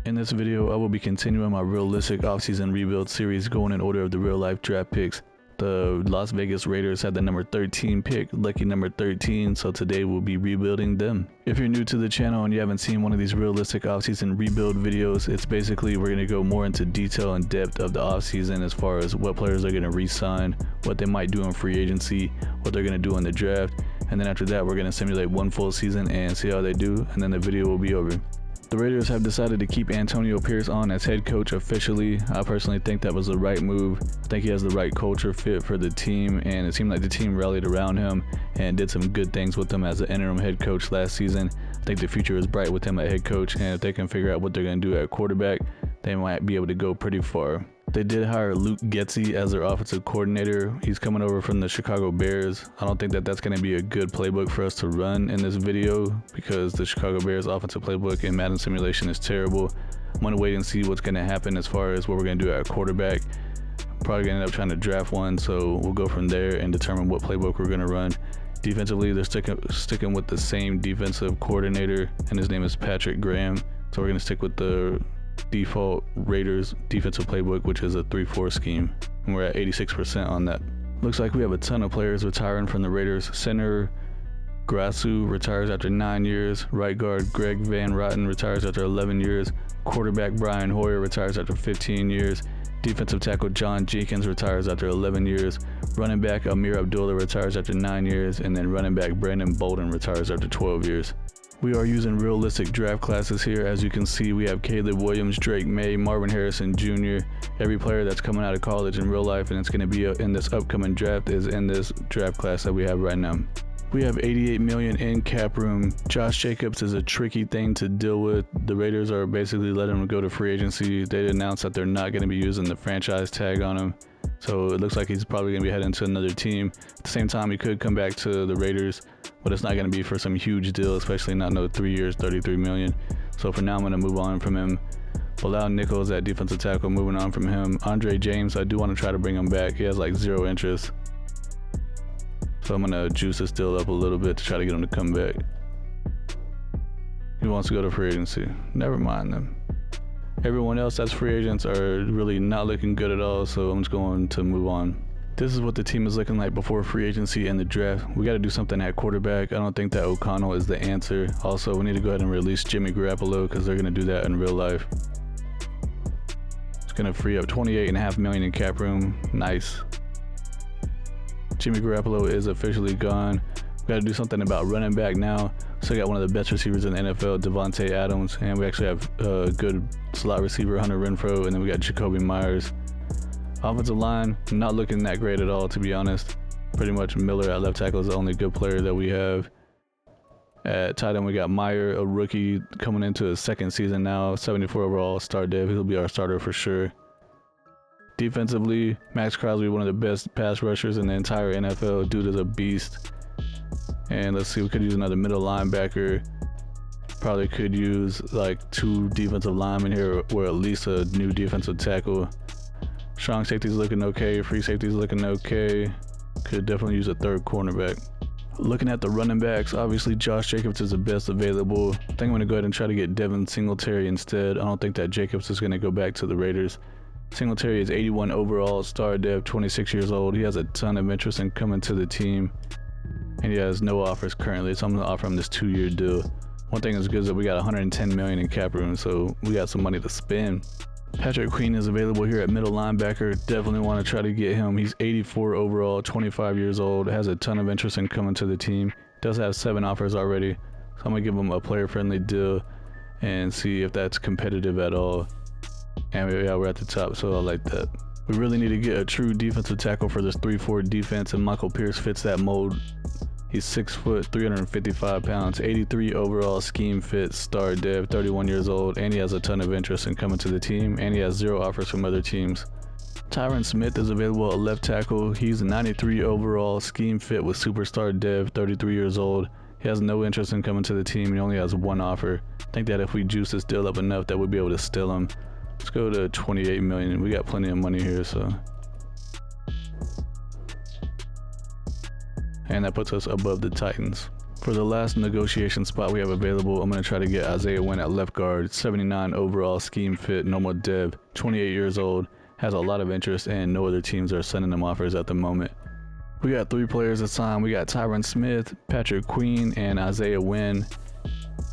In this video, I will be continuing my realistic offseason rebuild series going in order of the real life draft picks. The Las Vegas Raiders had the number 13 pick, lucky number 13, so today we'll be rebuilding them. If you're new to the channel and you haven't seen one of these realistic offseason rebuild videos, it's basically we're going to go more into detail and depth of the offseason as far as what players are going to re-sign, what they might do in free agency, what they're going to do in the draft, and then after that we're going to simulate one full season and see how they do, and then the video will be over. The Raiders have decided to keep Antonio Pierce on as head coach officially. I personally think that was the right move. I think he has the right culture fit for the team, and it seemed like the team rallied around him and did some good things with him as the interim head coach last season. I think the future is bright with him at head coach, and if they can figure out what they're going to do at quarterback, they might be able to go pretty far. They did hire Luke Getsy as their offensive coordinator. He's coming over from the Chicago Bears. I don't think that that's going to be a good playbook for us to run in this video because the Chicago Bears offensive playbook in Madden simulation is terrible. I'm going to wait and see what's going to happen as far as what we're going to do at quarterback. Probably going to end up trying to draft one, so we'll go from there and determine what playbook we're going to run. Defensively, they're sticking with the same defensive coordinator, and his name is Patrick Graham. So we're going to stick with the default Raiders defensive playbook, which is a 3-4 scheme, and we're at 86% on that. Looks like we have a ton of players retiring from the Raiders. Center Grasu retires after 9 years. Right guard Greg Van Roten retires after 11 years. Quarterback Brian Hoyer retires after 15 years. Defensive tackle John Jenkins retires after 11 years. Running back Amir Abdullah retires after 9 years, and then running back Brandon Bolden retires after 12 years. We are using realistic draft classes here. As you can see, we have Caleb Williams, Drake May, Marvin Harrison Jr. Every player that's coming out of college in real life and it's going to be in this upcoming draft is in this draft class that we have right now. We have $88 million in cap room. Josh Jacobs is a tricky thing to deal with. The Raiders are basically letting him go to free agency. They announced that they're not going to be using the franchise tag on him. So it looks like he's probably going to be heading to another team. At the same time, he could come back to the Raiders, but it's not going to be for some huge deal, especially not no 3 years, $33 million. So for now, I'm going to move on from him. Bilal Nichols at defensive tackle, moving on from him. Andre James, I do want to try to bring him back. He has like 0 interest. So I'm going to juice this deal up a little bit to try to get him to come back. He wants to go to free agency. Never mind them. Everyone else that's free agents are really not looking good at all, so I'm just going to move on. This is what the team is looking like before free agency and the draft. We got to do something at quarterback. I don't think that O'Connell is the answer. Also, we need to go ahead and release Jimmy Garoppolo because they're going to do that in real life. It's going to free up $28.5 million in cap room. Nice. Jimmy Garoppolo is officially gone. We got to do something about running back now. Still got one of the best receivers in the NFL, Devontae Adams, and we actually have a good slot receiver, Hunter Renfrow, and then we got Jacoby Myers. Offensive line, not looking that great at all, to be honest. Pretty much Miller at left tackle is the only good player that we have. At tight end, we got Meyer, a rookie coming into his second season now, 74 overall, star dev. He'll be our starter for sure. Defensively, Max Crosby, one of the best pass rushers in the entire NFL. Dude is a beast. And let's see, we could use another middle linebacker. Probably could use like 2 defensive linemen here, or at least a new defensive tackle. Strong safety's looking okay. Free safety's looking okay. Could definitely use a 3rd cornerback. Looking at the running backs, obviously Josh Jacobs is the best available. I think I'm going to go ahead and try to get Devin Singletary instead. I don't think that Jacobs is going to go back to the Raiders. Singletary is 81 overall, star dev, 26 years old. He has a ton of interest in coming to the team. And he has no offers currently, so I'm going to offer him this 2-year deal. One thing that's good is that we got $110 million in cap room, so we got some money to spend. Patrick Queen is available here at middle linebacker. Definitely want to try to get him. He's 84 overall, 25 years old, has a ton of interest in coming to the team. Does have 7 offers already, so I'm going to give him a player-friendly deal and see if that's competitive at all. And yeah, we're at the top, so I like that. We really need to get a true defensive tackle for this 3-4 defense, and Michael Pierce fits that mold. He's 6 foot, 355 pounds, 83 overall, scheme fit, star dev, 31 years old, and he has a ton of interest in coming to the team, and he has 0 offers from other teams. Tyron Smith is available at left tackle. He's 93 overall, scheme fit with superstar dev, 33 years old. He has no interest in coming to the team. He only has 1 offer. I think that if we juice this deal up enough, that we'll be able to steal him. Let's go to $28 million. We got plenty of money here, so. And that puts us above the Titans For the last negotiation spot we have available, I'm going to try to get Isaiah Wynn at left guard, 79 overall, scheme fit, normal dev, 28 years old, has a lot of interest, and no other teams are sending him offers at the moment. We got 3 players to sign. We got Tyron Smith, Patrick Queen, and Isaiah Wynn.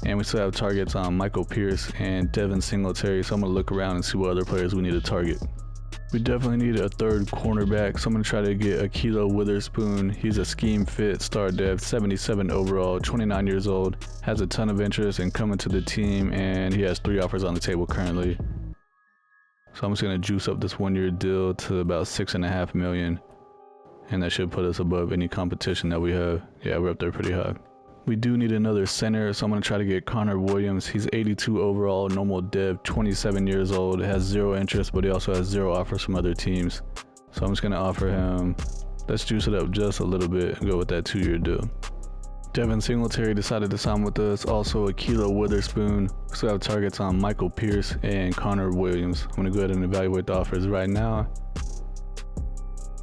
And we still have targets on Michael Pierce and Devin Singletary, so I'm going to look around and see what other players we need to target. We definitely need a third cornerback, so I'm going to try to get Akilo Witherspoon. He's a scheme fit, star dev, 77 overall, 29 years old, has a ton of interest in coming to the team, and he has 3 offers on the table currently. So I'm just going to juice up this 1-year deal to about $6.5 million, and that should put us above any competition that we have. Yeah, we're up there pretty high. We do need another center, so I'm going to try to get Connor Williams. He's 82 overall, normal dev, 27 years old, has 0 interest, but he also has 0 offers from other teams. So I'm just going to offer him, let's juice it up just a little bit and go with that 2-year deal. Devin Singletary decided to sign with us, also Akilo Witherspoon. We still have targets on Michael Pierce and Connor Williams. I'm going to go ahead and evaluate the offers right now.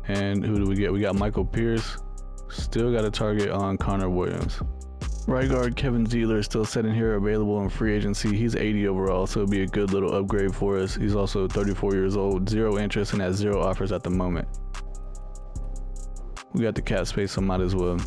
And who do we get? We got Michael Pierce, still got a target on Connor Williams. Right guard Kevin Zeitler is still sitting here, available in free agency. He's 80 overall, so it'll be a good little upgrade for us. He's also 34 years old, 0 interest, and has 0 offers at the moment. We got the cap space, so might as well.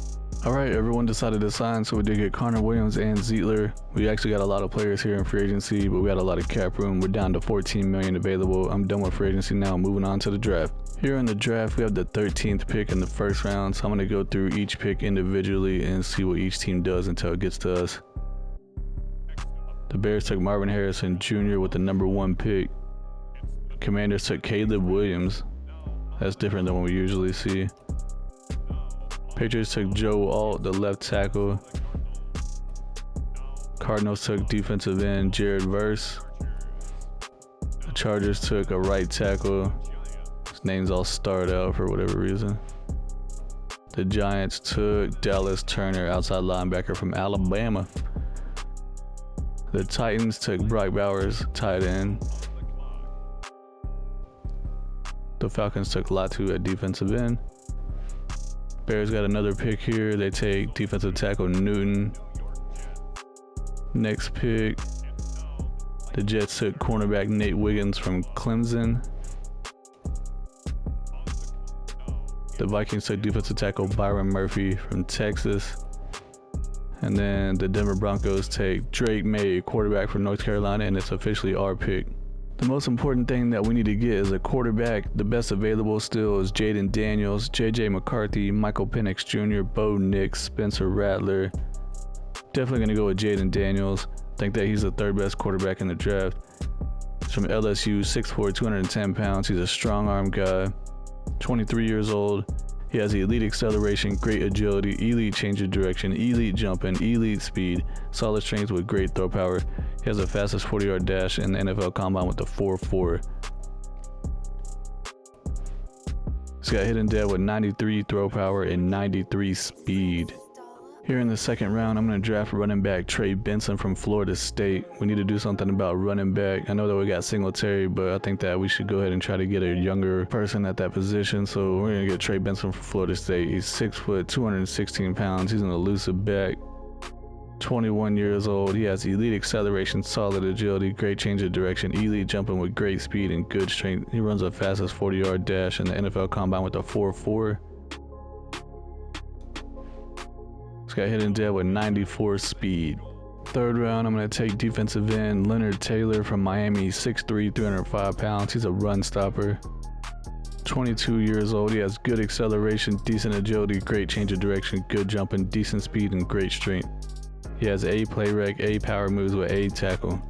Alright, everyone decided to sign, so we did get Connor Williams and Zeitler. We actually got a lot of players here in free agency, but we got a lot of cap room. We're down to $14 million available. I'm done with free agency now, moving on to the draft. Here in the draft, we have the 13th pick in the first round, so I'm going to go through each pick individually and see what each team does until it gets to us. The Bears took Marvin Harrison Jr. with the number 1 pick. Commanders took Caleb Williams. That's different than what we usually see. Patriots took Joe Alt, the left tackle. Cardinals took defensive end Jared Verse. The Chargers took a right tackle. His name's all starred out for whatever reason. The Giants took Dallas Turner, outside linebacker from Alabama. The Titans took Brock Bowers, tight end. The Falcons took Latu at defensive end. Bears got another pick here. They take defensive tackle Newton. Next pick, the Jets took cornerback Nate Wiggins from Clemson. The Vikings took defensive tackle Byron Murphy from Texas. And then the Denver Broncos take Drake May, quarterback from North Carolina, and it's officially our pick. The most important thing that we need to get is a quarterback. The best available still is Jayden Daniels, JJ McCarthy, Michael Penix Jr., Bo Nix, Spencer Rattler. Definitely going to go with Jayden Daniels. I think that he's the 3rd best quarterback in the draft. He's from LSU, 6'4", 210 pounds. He's a strong arm guy, 23 years old. He has elite acceleration, great agility, elite change of direction, elite jumping, elite speed, solid strength with great throw power. He has the fastest 40-yard dash in the NFL Combine with the 4.4. He's got hidden dead with 93 throw power and 93 speed. Here in the second round, I'm going to draft running back Trey Benson from Florida State. We need to do something about running back. I know that we got Singletary, but I think that we should go ahead and try to get a younger person at that position. So we're going to get Trey Benson from Florida State. He's 6 foot, 216 pounds. He's an elusive back. 21 years old. He has elite acceleration, solid agility, great change of direction, elite jumping with great speed and good strength. He runs the fastest 40-yard dash in the NFL Combine with a 4.4. He's got hidden dead with 94 speed. Third round, I'm going to take defensive end Leonard Taylor from Miami, 6'3", 305 pounds. He's a run stopper. 22 years old. He has good acceleration, decent agility, great change of direction, good jumping, decent speed, and great strength. He has A play rec, A power moves with A tackle.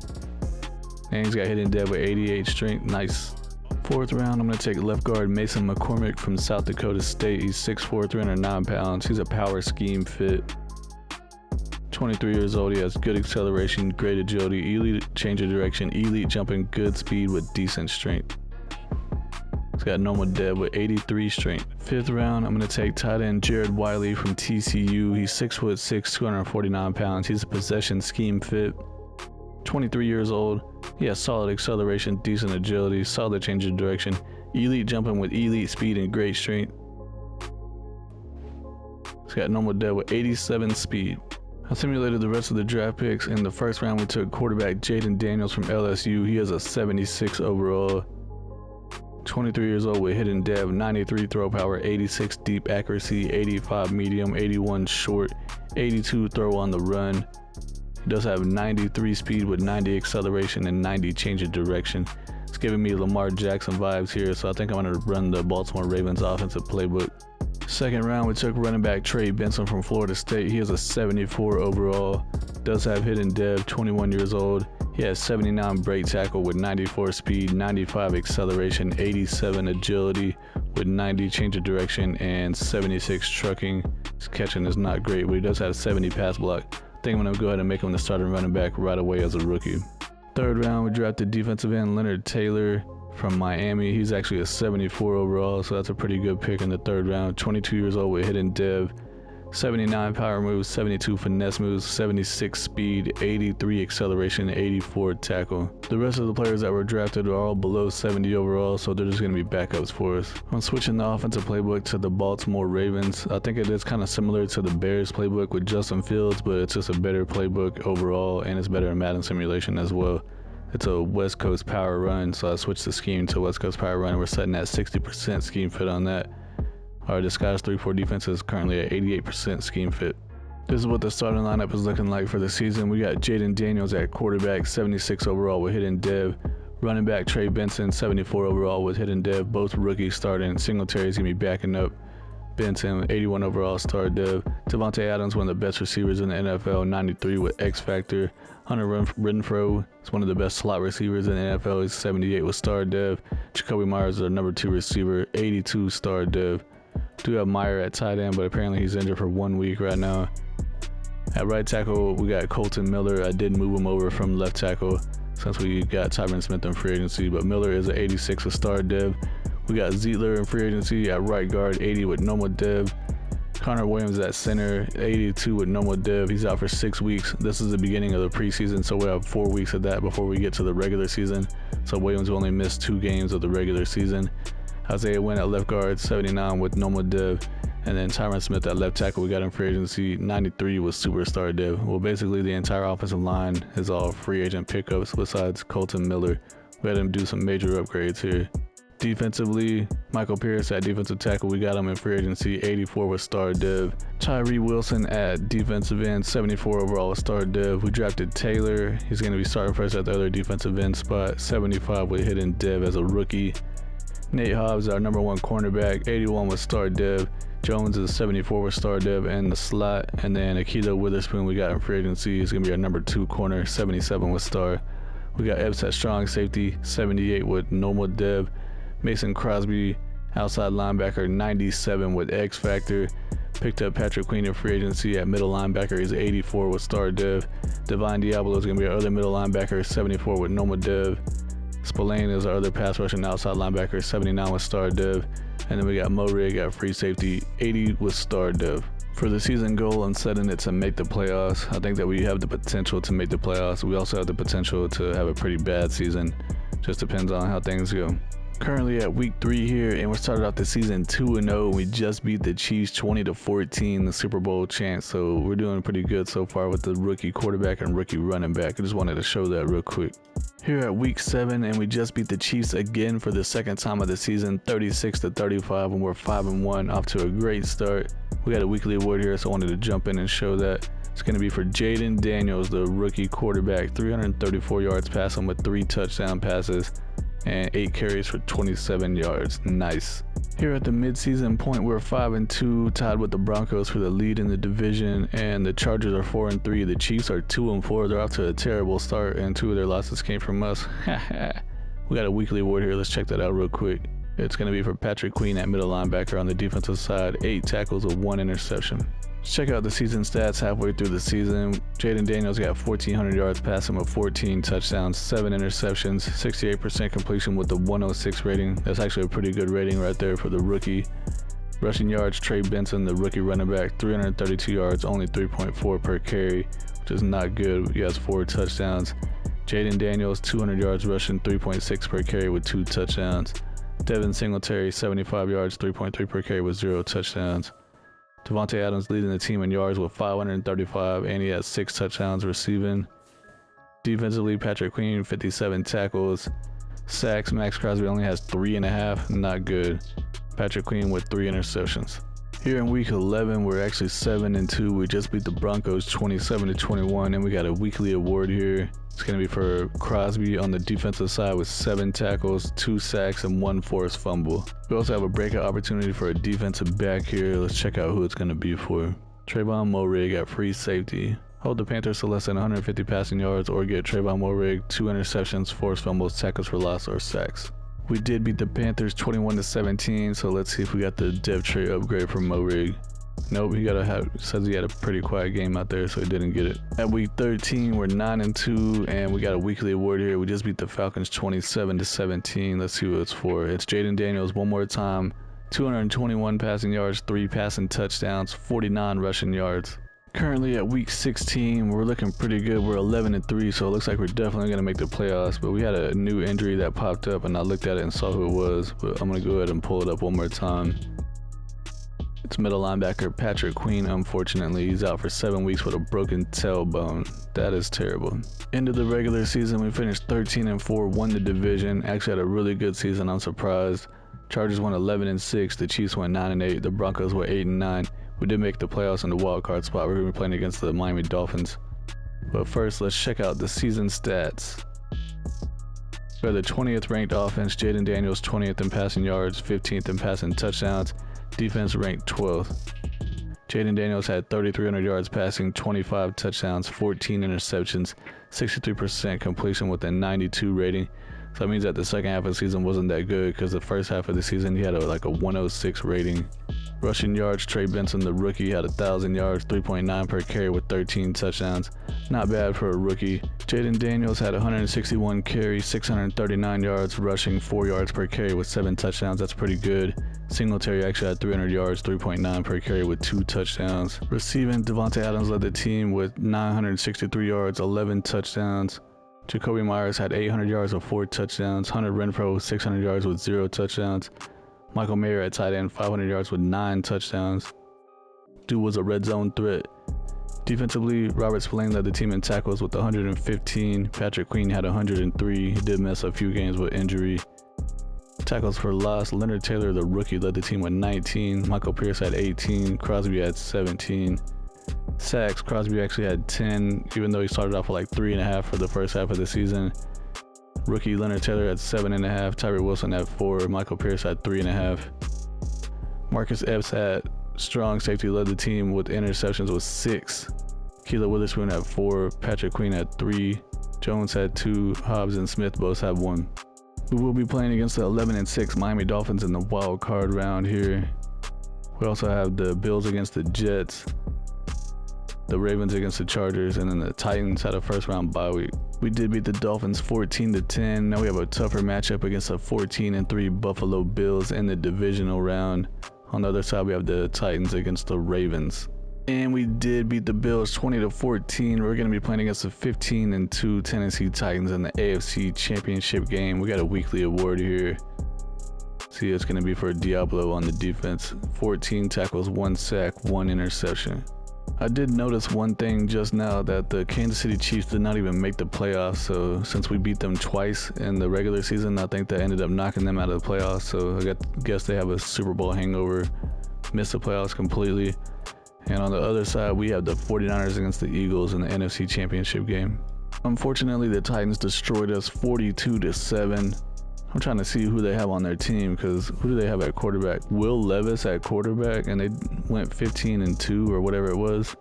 And he's got hidden dead with 88 strength. Nice. Fourth round, I'm going to take left guard Mason McCormick from South Dakota State. He's 6'4", 309 pounds. He's a power scheme fit. 23 years old. He has good acceleration, great agility, elite change of direction, elite jumping, good speed with decent strength. He's got normal dead with 83 strength. Fifth round, I'm going to take tight end Jared Wiley from TCU. He's 6'6", 249 pounds. He's a possession scheme fit. 23 years old. He has solid acceleration, decent agility, solid change of direction, elite jumping with elite speed and great strength. He's got normal dead with 87 speed. I simulated the rest of the draft picks. In the first round, we took quarterback Jayden Daniels from LSU. He has a 76 overall. 23 years old with hidden dev, 93 throw power, 86 deep accuracy, 85 medium, 81 short, 82 throw on the run. He does have 93 speed with 90 acceleration and 90 change of direction. It's giving me Lamar Jackson vibes here, so I think I'm going to run the Baltimore Ravens offensive playbook. Second round, we took running back Trey Benson from Florida State. He has a 74 overall. Does have hidden dev, 21 years old. He has 79 break tackle with 94 speed, 95 acceleration, 87 agility with 90 change of direction, and 76 trucking. His catching is not great, but he does have 70 pass block. I think I'm going to go ahead and make him the starting running back right away as a rookie. Third round, we drafted defensive end Leonard Taylor from Miami. He's actually a 74 overall, so that's a pretty good pick in the third round. 22 years old with hidden dev, 79 power moves, 72 finesse moves, 76 speed, 83 acceleration, 84 tackle. The rest of the players that were drafted are all below 70 overall, so they're just going to be backups for us. I'm switching the offensive playbook to the Baltimore Ravens. I think it is kind of similar to the Bears playbook with Justin Fields, but it's just a better playbook overall, and it's better in Madden simulation as well. It's a West Coast power run, so I switched the scheme to West Coast power run. We're setting at 60% scheme fit on that. Our disguise 3-4 defense is currently at 88% scheme fit. This is what the starting lineup is looking like for the season. We got Jayden Daniels at quarterback, 76 overall with hidden dev. Running back Trey Benson, 74 overall with hidden dev. Both rookies starting. Singletary's going to be backing up Benson, 81 overall star dev. Devontae Adams, one of the best receivers in the NFL, 93 with X Factor. Hunter Renfrow is one of the best slot receivers in the NFL. He's 78 with star dev. Jacoby Myers is our number 2 receiver, 82 star dev. Do have Meyer at tight end, but apparently he's injured for 1 week right now. At right tackle, we got Colton Miller. I did move him over from left tackle since we got Tyron Smith in free agency, but Miller is an 86 with star dev. We got Zietler in free agency at right guard, 80 with normal dev. Connor Williams at center, 82 with normal dev. He's out for 6 weeks. This is the beginning of the preseason, so we'll have 4 weeks of that before we get to the regular season. So Williams will only miss 2 games of the regular season. Isaiah Wynn at left guard, 79 with normal dev. And then Tyron Smith at left tackle, we got in free agency, 93 with superstar dev. Well, basically the entire offensive line is all free agent pickups besides Colton Miller. We had him do some major upgrades here. Defensively, Michael Pierce at defensive tackle, we got him in free agency, 84 with star dev. Tyree Wilson at defensive end, 74 overall with star dev. We drafted Taylor. He's going to be starting first at the other defensive end spot, 75 with hidden dev as a rookie. Nate Hobbs, our number 1 cornerback, 81 with star dev. Jones is 74 with star dev in the slot. And then Akito Witherspoon we got in free agency. He's going to be our number 2 corner, 77 with star. We got Epps at strong safety, 78 with normal dev. Mason Crosby, outside linebacker, 97 with X Factor. Picked up Patrick Queen in free agency at middle linebacker. He's 84 with star dev. Divine Diablo is going to be our other middle linebacker, 74 with normal dev. Spillane is our other pass rushing outside linebacker, 79 with star dev. And then we got Mo Rig at free safety, 80 with star dev. For the season goal, I'm setting it to make the playoffs. I think that we have the potential to make the playoffs. We also have the potential to have a pretty bad season. Just depends on how things go. Currently at week 3 here, and we started off the season 2-0. We just beat the Chiefs 20-14, the Super Bowl champs. So we're doing pretty good so far with the rookie quarterback and rookie running back. I just wanted to show that real quick. Here at week 7, and we just beat the Chiefs again for the second time of the season, 36-35, and we're 5-1, off to a great start. We got a weekly award here, so I wanted to jump in and show that. It's going to be for Jayden Daniels, the rookie quarterback, 334 yards passing with 3 touchdown passes and 8 carries for 27 yards. Nice. Here at the midseason point, we're 5-2, tied with the Broncos for the lead in the division, and the Chargers are 4-3. The Chiefs are 2-4. They're off to a terrible start, and 2 of their losses came from us. We got a weekly award here. Let's check that out real quick. It's going to be for Patrick Queen at middle linebacker on the defensive side, 8 tackles with 1 interception. Let's check out the season stats halfway through the season. Jayden Daniels got 1,400 yards passing with 14 touchdowns, 7 interceptions, 68% completion with the 106 rating. That's actually a pretty good rating right there for the rookie. Rushing yards, Trey Benson, the rookie running back, 332 yards, only 3.4 per carry, which is not good. He has 4 touchdowns. Jayden Daniels, 200 yards rushing, 3.6 per carry with 2 touchdowns. Devin Singletary, 75 yards, 3.3 per carry with 0 touchdowns. Devontae Adams leading the team in yards with 535, and he has 6 touchdowns receiving. Defensively, Patrick Queen, 57 tackles. Sacks, Max Crosby only has 3.5, not good. Patrick Queen with 3 interceptions. Here in week 11, we're actually 7-2. We just beat the Broncos 27-21, and we got a weekly award here. It's going to be for Crosby on the defensive side with 7 tackles, 2 sacks, and 1 forced fumble. We also have a breakout opportunity for a defensive back here. Let's check out who it's going to be for. Trayvon Moehrig at free safety. Hold the Panthers to less than 150 passing yards or get Trayvon Moehrig 2 interceptions, forced fumbles, tackles for loss, or sacks. We did beat the Panthers 21-17, so let's see if we got the depth chart upgrade from Moehrig. Nope, says he had a pretty quiet game out there, so he didn't get it. At week 13, we're 9-2, and we got a weekly award here. We just beat the Falcons 27-17. Let's see what it's for. It's Jayden Daniels one more time. 221 passing yards, 3 passing touchdowns, 49 rushing yards. Currently at week 16, we're looking pretty good. We're 11-3, so it looks like we're definitely going to make the playoffs. But we had a new injury that popped up, and I looked at it and saw who it was. But I'm going to go ahead and pull it up one more time. It's middle linebacker Patrick Queen. Unfortunately, he's out for 7 weeks with a broken tailbone. That is terrible. End of the regular season, we finished 13-4, won the division. Actually had a really good season, I'm surprised. Chargers went 11-6, the Chiefs went 9-8, the Broncos were 8-9. We did make the playoffs in the wild card spot. We're going to be playing against the Miami Dolphins. But first, let's check out the season stats. We're the 20th ranked offense. Jayden Daniels 20th in passing yards, 15th in passing touchdowns. Defense ranked 12th. Jayden Daniels had 3,300 yards passing, 25 touchdowns, 14 interceptions, 63% completion with a 92 rating. So that means that the second half of the season wasn't that good because the first half of the season he had a 106 rating. Rushing yards, Trey Benson, the rookie, had 1,000 yards, 3.9 per carry with 13 touchdowns. Not bad for a rookie. Jayden Daniels had 161 carries, 639 yards, rushing 4 yards per carry with 7 touchdowns. That's pretty good. Singletary actually had 300 yards, 3.9 per carry with 2 touchdowns. Receiving, Devontae Adams led the team with 963 yards, 11 touchdowns. Jacoby Myers had 800 yards with 4 touchdowns. Hunter Renfrow 600 yards with 0 touchdowns. Michael Mayer at tight end, 500 yards with 9 touchdowns. Dude was a red zone threat. Defensively, Robert Spillane led the team in tackles with 115. Patrick Queen had 103. He did miss a few games with injury. Tackles for loss, Leonard Taylor, the rookie, led the team with 19. Michael Pierce had 18. Crosby had 17. Sacks, Crosby actually had 10, even though he started off with 3.5 for the first half of the season. Rookie Leonard Taylor had 7.5, Tyree Wilson had 4, Michael Pierce had 3.5. Marcus Epps had strong safety, led the team with interceptions with 6. Keelan Witherspoon had 4, Patrick Queen had 3, Jones had 2, Hobbs and Smith both had 1. We will be playing against the 11-6 Miami Dolphins in the wild card round here. We also have the Bills against the Jets, the Ravens against the Chargers, and then the Titans had a first round bye week. We did beat the Dolphins 14-10. Now we have a tougher matchup against the 14-3 Buffalo Bills in the divisional round. On the other side, we have the Titans against the Ravens. And we did beat the Bills 20-14. We're going to be playing against the 15-2 Tennessee Titans in the AFC Championship game. We got a weekly award here. See, it's going to be for Diablo on the defense. 14 tackles, 1 sack, 1 interception. I did notice one thing just now, that the Kansas City Chiefs did not even make the playoffs. So since we beat them twice in the regular season, I think that ended up knocking them out of the playoffs. So I guess they have a Super Bowl hangover, missed the playoffs completely. And on the other side, we have the 49ers against the Eagles in the NFC Championship game. Unfortunately, the Titans destroyed us 42-7. I'm trying to see who they have on their team, because who do they have at quarterback? Will Levis at quarterback, and they went 15-2 or whatever it was.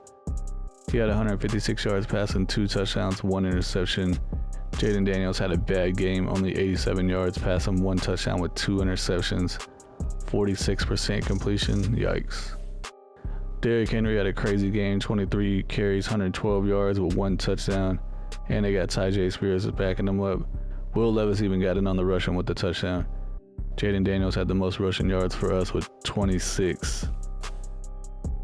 He had 156 yards passing, 2 touchdowns, 1 interception. Jayden Daniels had a bad game, only 87 yards passing, 1 touchdown with 2 interceptions, 46% completion. Yikes. Derrick Henry had a crazy game, 23 carries, 112 yards with 1 touchdown, and they got Tyjae Spears backing them up. Will Levis even got in on the rushing with the touchdown. Jayden Daniels had the most rushing yards for us with 26.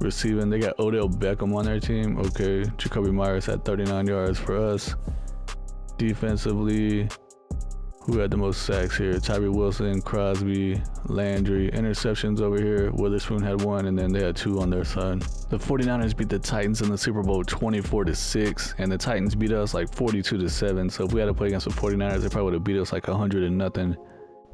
Receiving, they got Odell Beckham on their team. Okay, Jacoby Myers had 39 yards for us. Defensively, Who had the most sacks here? Tyree Wilson, Crosby, Landry. Interceptions over here. Witherspoon had 1, and then they had 2 on their side. The 49ers beat the Titans in the Super Bowl 24-6, and the Titans beat us like 42-7. So if we had to play against the 49ers, they probably would have beat us like 100-0.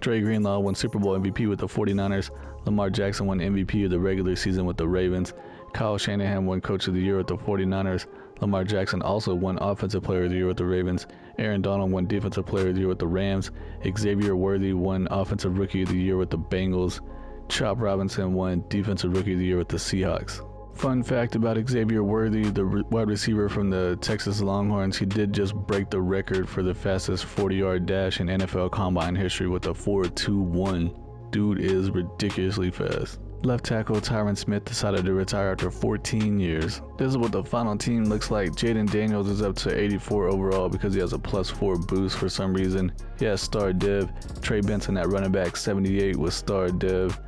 Dre Greenlaw won Super Bowl MVP with the 49ers. Lamar Jackson won MVP of the regular season with the Ravens. Kyle Shanahan won Coach of the Year with the 49ers. Lamar Jackson also won Offensive Player of the Year with the Ravens. Aaron Donald won Defensive Player of the Year with the Rams. Xavier Worthy won Offensive Rookie of the Year with the Bengals. Chop Robinson won Defensive Rookie of the Year with the Seahawks. Fun fact about Xavier Worthy, the wide receiver from the Texas Longhorns, he did just break the record for the fastest 40-yard dash in NFL Combine history with a 4.21. Dude is ridiculously fast. Left tackle Tyron Smith decided to retire after 14 years. This is what the final team looks like. Jayden Daniels is up to 84 overall because he has a +4 boost for some reason. He has star dev. Trey Benson at running back 78 with star dev.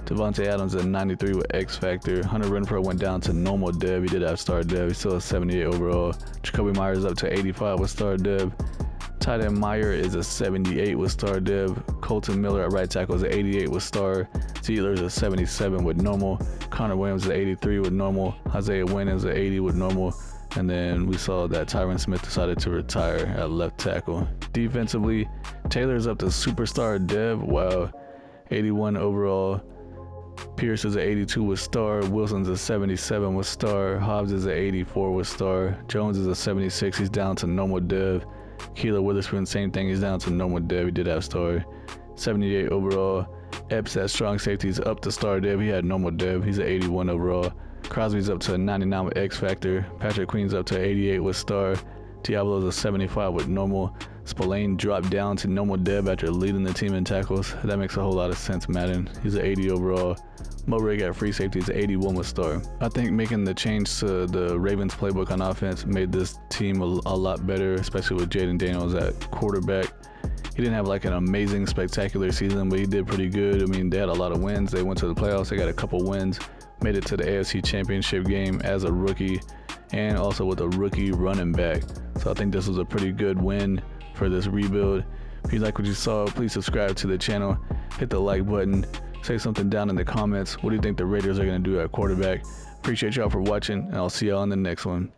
Devontae Adams at 93 with X Factor. Hunter Renfrow went down to normal dev. He did have star dev. He still has 78 overall. Jacoby Myers up to 85 with star dev. Tight end Meyer is a 78 with star dev. Colton Miller at right tackle is an 88 with star. Ziegler is a 77 with normal. Connor Williams is an 83 with normal. Isaiah Wynn is an 80 with normal. And then we saw that Tyron Smith decided to retire at left tackle. Defensively, Taylor's up to superstar dev. Wow, 81 overall. Pierce is an 82 with star. Wilson's a 77 with star. Hobbs is an 84 with star. Jones is a 76. He's down to normal dev. Keeler Witherspoon, same thing. He's down to normal dev. He did have star. 78 overall. Epps at strong safety is up to star dev. He had normal dev. He's an 81 overall. Crosby's up to 99 with X Factor. Patrick Queen's up to 88 with star. Diablo's a 75 with normal. Spillane dropped down to normal dev after leading the team in tackles. That makes a whole lot of sense, Madden. He's an 80 overall. Morig at free safety is 81 with star. I think making the change to the Ravens playbook on offense made this team a lot better, especially with Jayden Daniels at quarterback. He didn't have like an amazing, spectacular season, but he did pretty good. I mean, they had a lot of wins. They went to the playoffs. They got a couple wins. Made it to the AFC Championship game as a rookie and also with a rookie running back. So I think this was a pretty good win for this rebuild. If you like what you saw, please subscribe to the channel. Hit the like button. Say something down in the comments. What do you think the Raiders are going to do at quarterback? Appreciate y'all for watching, and I'll see y'all in the next one.